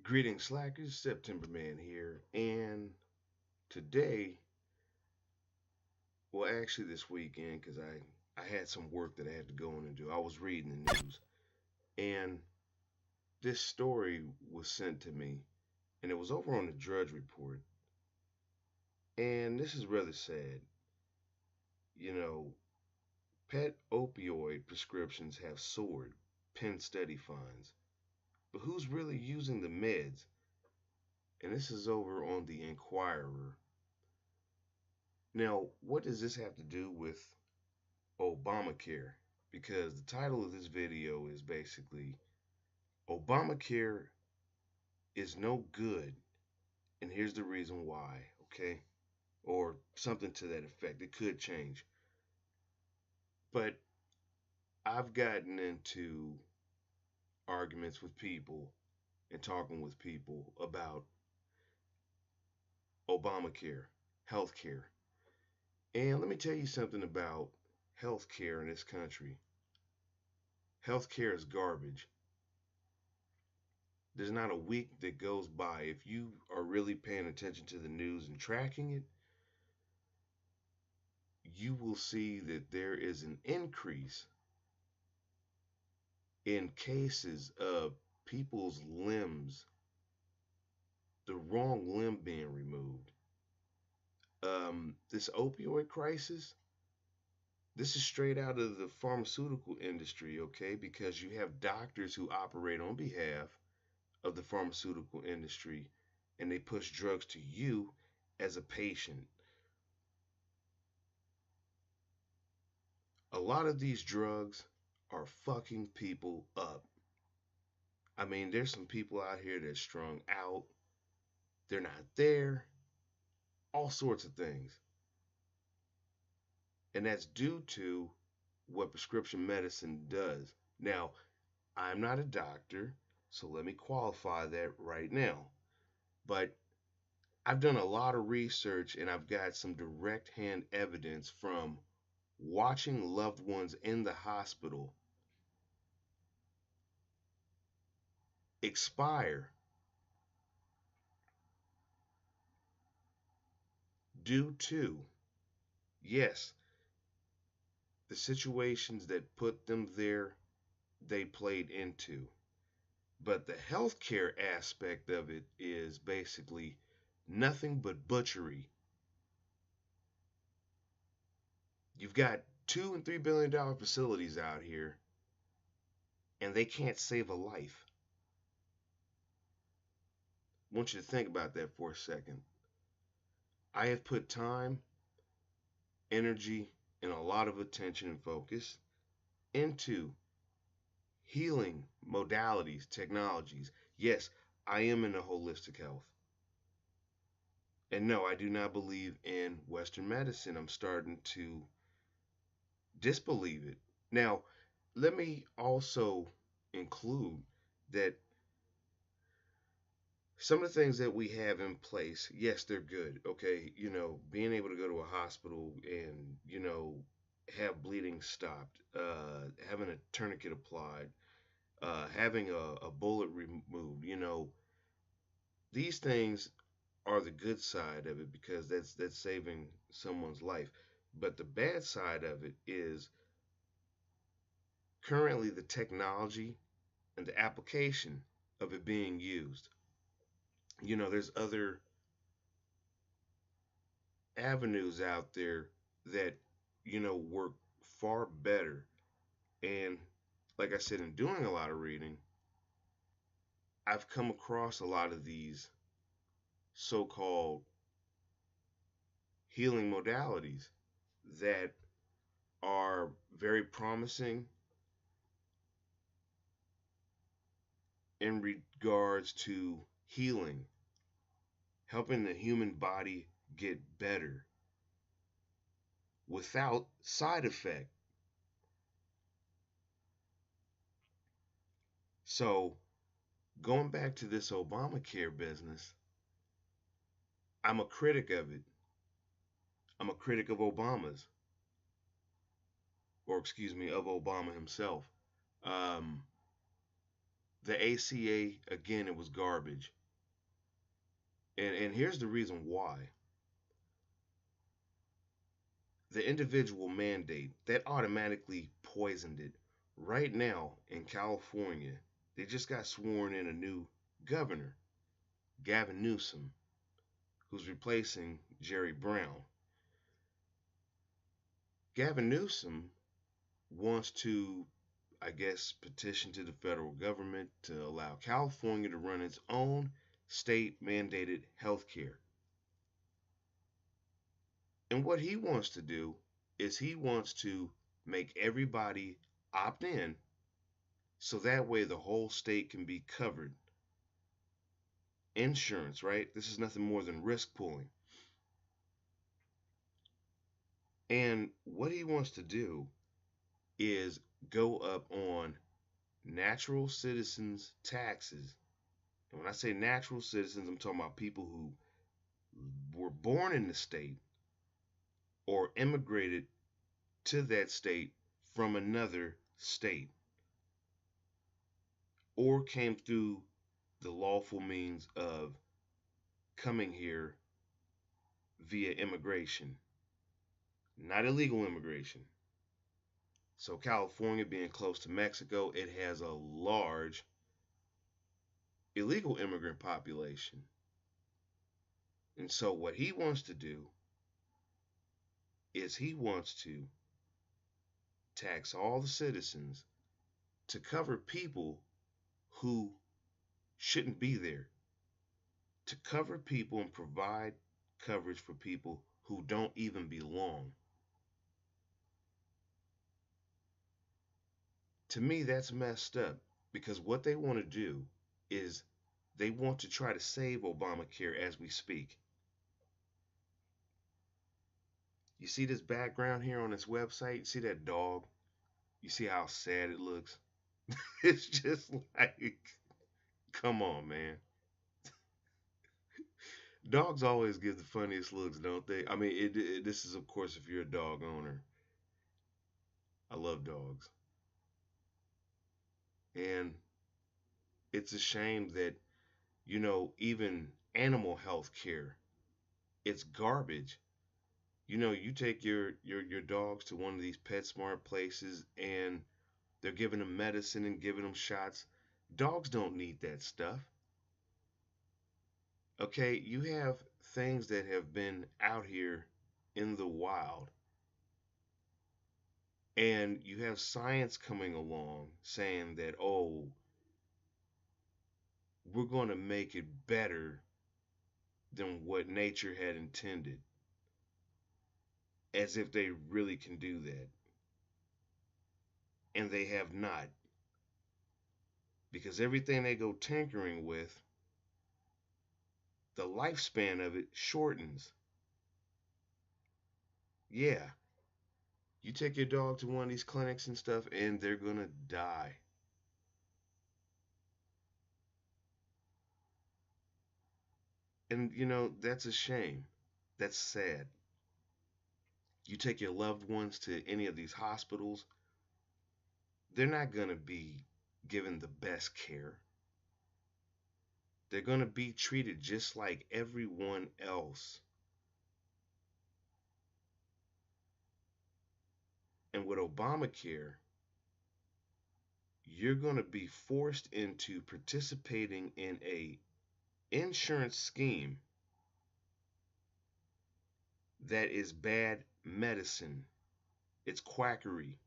Greetings, Slackers. September Man here. And today, well, actually this weekend, because I had some work that I had to go in and do. I was reading the news, and this story was sent to me, and it was over on the Drudge Report. And this is rather sad. You know, pet opioid prescriptions have soared, Penn study finds. But who's really using the meds? And this is over on the Inquirer. Now, what does this have to do with Obamacare? Because the title of this video is basically Obamacare is no good, and here's the reason why, okay? Or something to that effect. It could change. But I've gotten into arguments with people and talking with people about Obamacare, healthcare. And let me tell you something about healthcare in this country. Healthcare is garbage. There's not a week that goes by if you are really paying attention to the news and tracking it, you will see that there is an increase in cases of people's limbs, the wrong limb being removed. This opioid crisis, this is straight out of the pharmaceutical industry, okay? Because you have doctors who operate on behalf of the pharmaceutical industry and they push drugs to you as a patient. A lot of these drugs are fucking people up. I mean, there's some people out here that's strung out, they're not there, all sorts of things. And that's due to what prescription medicine does. Now, I'm not a doctor, so let me qualify that right now. But I've done a lot of research and I've got some direct hand evidence from watching loved ones in the hospital expire due to, yes, the situations that put them there, they played into. But the healthcare aspect of it is basically nothing but butchery. You've got $2 and $3 billion facilities out here, and they can't save a life. I want you to think about that for a second. I have put time, energy, and a lot of attention and focus into healing modalities, technologies. Yes, I am into holistic health. And no, I do not believe in Western medicine. I'm starting to disbelieve it. Now, let me also include that some of the things that we have in place, yes, they're good. Okay, being able to go to a hospital and have bleeding stopped, having a tourniquet applied, having a bullet removed. These things are the good side of it because that's saving someone's life. But the bad side of it is currently the technology and the application of it being used. There's other avenues out there that, work far better. And like I said, in doing a lot of reading, I've come across a lot of these so called healing modalities that are very promising in regards to healing, helping the human body get better without side effect. So, going back to this Obamacare business, I'm a critic of it. I'm a critic of Obama's, or excuse me, of Obama himself. Um, The ACA, again, it was garbage. And here's the reason why. The individual mandate, that automatically poisoned it. Right now in California, they just got sworn in a new governor, Gavin Newsom, who's replacing Jerry Brown. Gavin Newsom wants to, I guess, petition to the federal government to allow California to run its own state mandated health care. And what he wants to do is he wants to make everybody opt in so that way the whole state can be covered. Insurance, right? This is nothing more than risk pooling. And what he wants to do is go up on natural citizens' taxes. And when I say natural citizens, I'm talking about people who were born in the state or immigrated to that state from another state or came through the lawful means of coming here via immigration, not illegal immigration. So, California being close to Mexico, it has a large illegal immigrant population. And so, what he wants to do is he wants to tax all the citizens to cover people who shouldn't be there, to cover people and provide coverage for people who don't even belong. To me, that's messed up because what they want to do is they want to try to save Obamacare as we speak. You see this background here on this website? You see that dog? You see how sad it looks? It's just like, come on, man. Dogs always give the funniest looks, don't they? I mean, this is, of course, if you're a dog owner. I love dogs. And it's a shame that, even animal health care, it's garbage. You take your dogs to one of these PetSmart places and they're giving them medicine and giving them shots. Dogs don't need that stuff. Okay, you have things that have been out here in the wild, and you have science coming along saying that, oh, we're going to make it better than what nature had intended, as if they really can do that. And they have not, because everything they go tinkering with, the lifespan of it shortens. Yeah, you take your dog to one of these clinics and stuff, and they're going to die. And, that's a shame. That's sad. You take your loved ones to any of these hospitals, they're not going to be given the best care. They're going to be treated just like everyone else. And with Obamacare, you're going to be forced into participating in a insurance scheme that is bad medicine. It's quackery.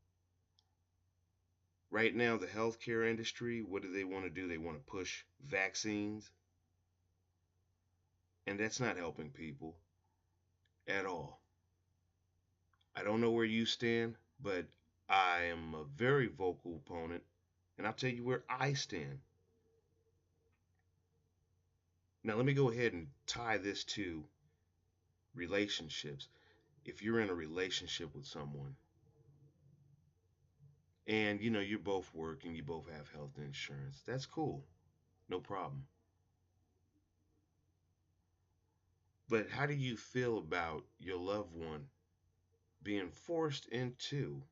Right now, the healthcare industry, what do they want to do? They want to push vaccines, and that's not helping people at all. I don't know where you stand, but I am a very vocal opponent, and I'll tell you where I stand. Now, let me go ahead and tie this to relationships. If you're in a relationship with someone and you're both working, you both have health insurance, that's cool, no problem. But how do you feel about your loved one being forced into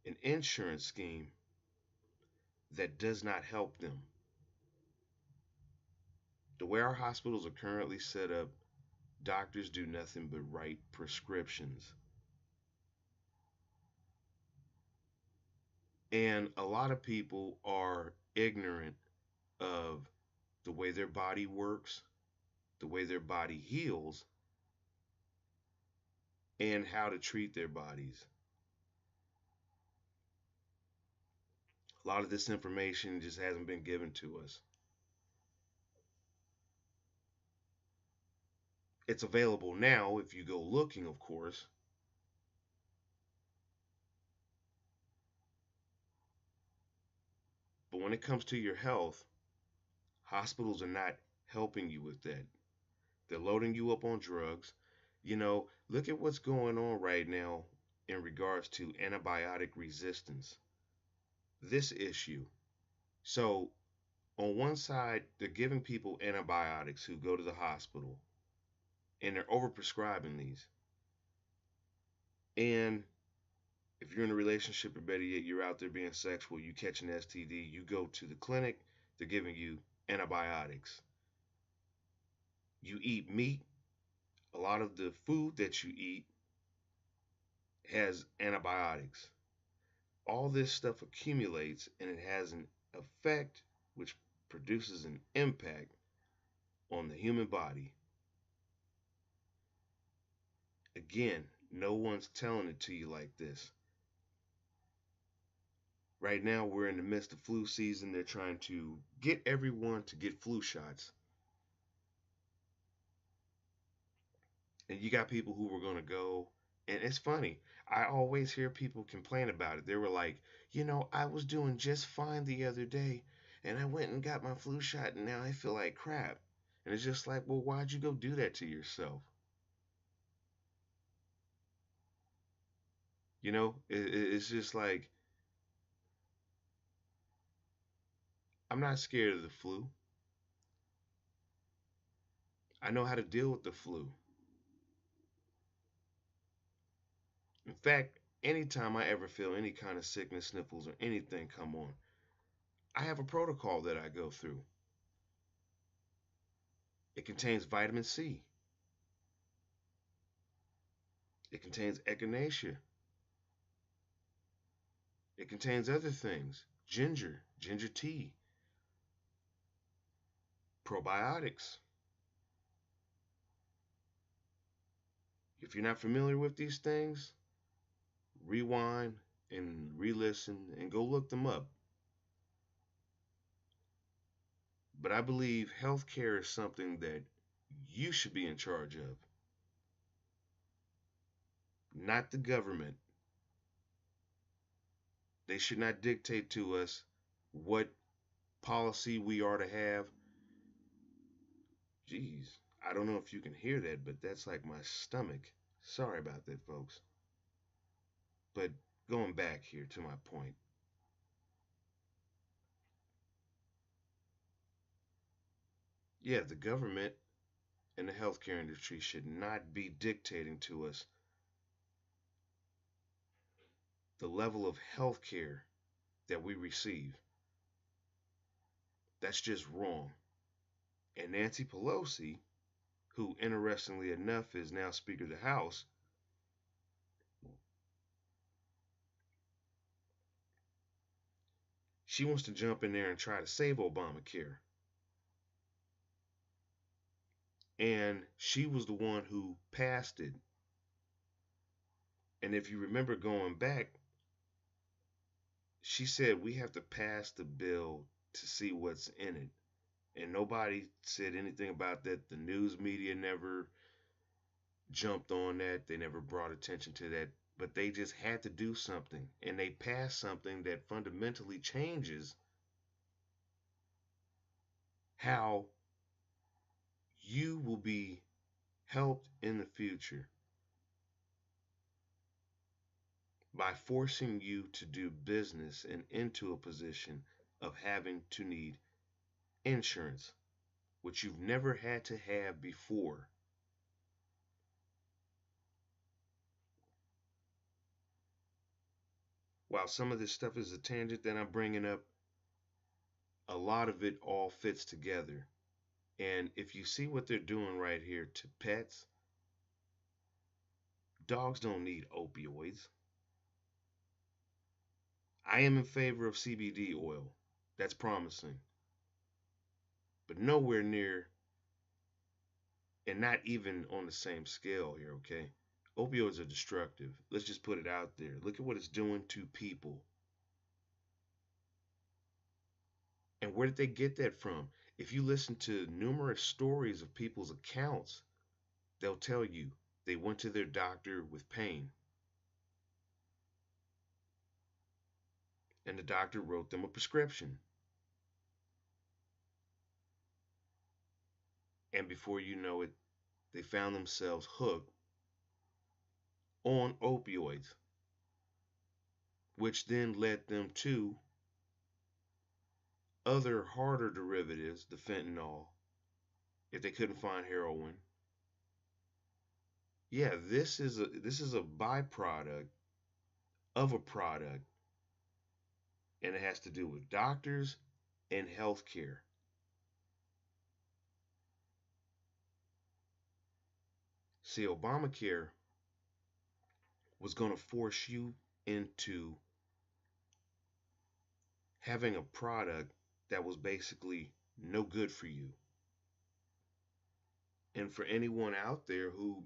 an insurance scheme that does not help them. The way our hospitals are currently set up, doctors do nothing but write prescriptions. And a lot of people are ignorant of the way their body works, the way their body heals, and how to treat their bodies. A lot of this information just hasn't been given to us. It's available now if you go looking, of course, but when it comes to your health, hospitals are not helping you with that. They're loading you up on drugs. Look at what's going on right now in regards to antibiotic resistance. This issue. So, on one side, they're giving people antibiotics who go to the hospital, and they're overprescribing these. And if you're in a relationship, or better yet, you're out there being sexual, you catch an STD, you go to the clinic, they're giving you antibiotics. You eat meat, a lot of the food that you eat has antibiotics. All this stuff accumulates and it has an effect which produces an impact on the human body. Again, no one's telling it to you like this. Right now, we're in the midst of flu season. They're trying to get everyone to get flu shots. And you got people who were going to go. And it's funny. I always hear people complain about it. They were like, I was doing just fine the other day. And I went and got my flu shot. And now I feel like crap. And it's just like, well, why'd you go do that to yourself? It's just like, I'm not scared of the flu. I know how to deal with the flu. In fact, anytime I ever feel any kind of sickness, sniffles, or anything come on, I have a protocol that I go through. It contains vitamin C. It contains echinacea. It contains other things. Ginger tea, probiotics. If you're not familiar with these things, rewind and re-listen and go look them up. But I believe healthcare is something that you should be in charge of, not the government. They should not dictate to us what policy we are to have. Jeez, I don't know if you can hear that, but that's like my stomach. Sorry about that, folks. But going back here to my point, yeah, the government and the healthcare industry should not be dictating to us the level of healthcare that we receive. That's just wrong. And Nancy Pelosi, who interestingly enough is now Speaker of the House, she wants to jump in there and try to save Obamacare. And she was the one who passed it. And if you remember going back, she said we have to pass the bill to see what's in it. And nobody said anything about that. The news media never jumped on that. They never brought attention to that. But they just had to do something. And they passed something that fundamentally changes how you will be helped in the future by forcing you to do business and into a position of having to need insurance, which you've never had to have before. While some of this stuff is a tangent that I'm bringing up, a lot of it all fits together. And if you see what they're doing right here to pets, dogs don't need opioids. I am in favor of CBD oil. That's promising. But nowhere near, and not even on the same scale here, okay? Opioids are destructive. Let's just put it out there. Look at what it's doing to people. And where did they get that from? If you listen to numerous stories of people's accounts, they'll tell you they went to their doctor with pain, and the doctor wrote them a prescription. And before you know it, they found themselves hooked on opioids, which then led them to other harder derivatives, the fentanyl, if they couldn't find heroin. Yeah, this is a byproduct of a product, and it has to do with doctors and healthcare. See, Obamacare was going to force you into having a product that was basically no good for you. And for anyone out there who,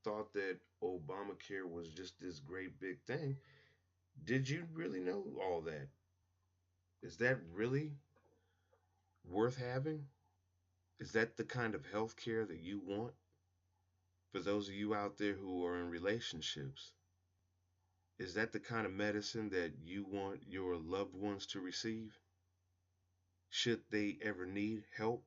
thought that Obamacare was just this great big thing, did you really know all that? Is that really worth having? Is that the kind of health care that you want? For those of you out there who are in relationships, is that the kind of medicine that you want your loved ones to receive? Should they ever need help?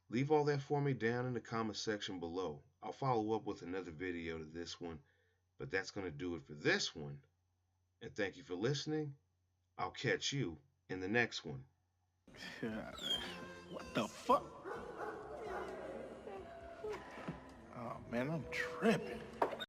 Leave all that for me down in the comment section below. I'll follow up with another video to this one, but that's going to do it for this one. And thank you for listening. I'll catch you in the next one. What the fuck? Oh man, I'm tripping.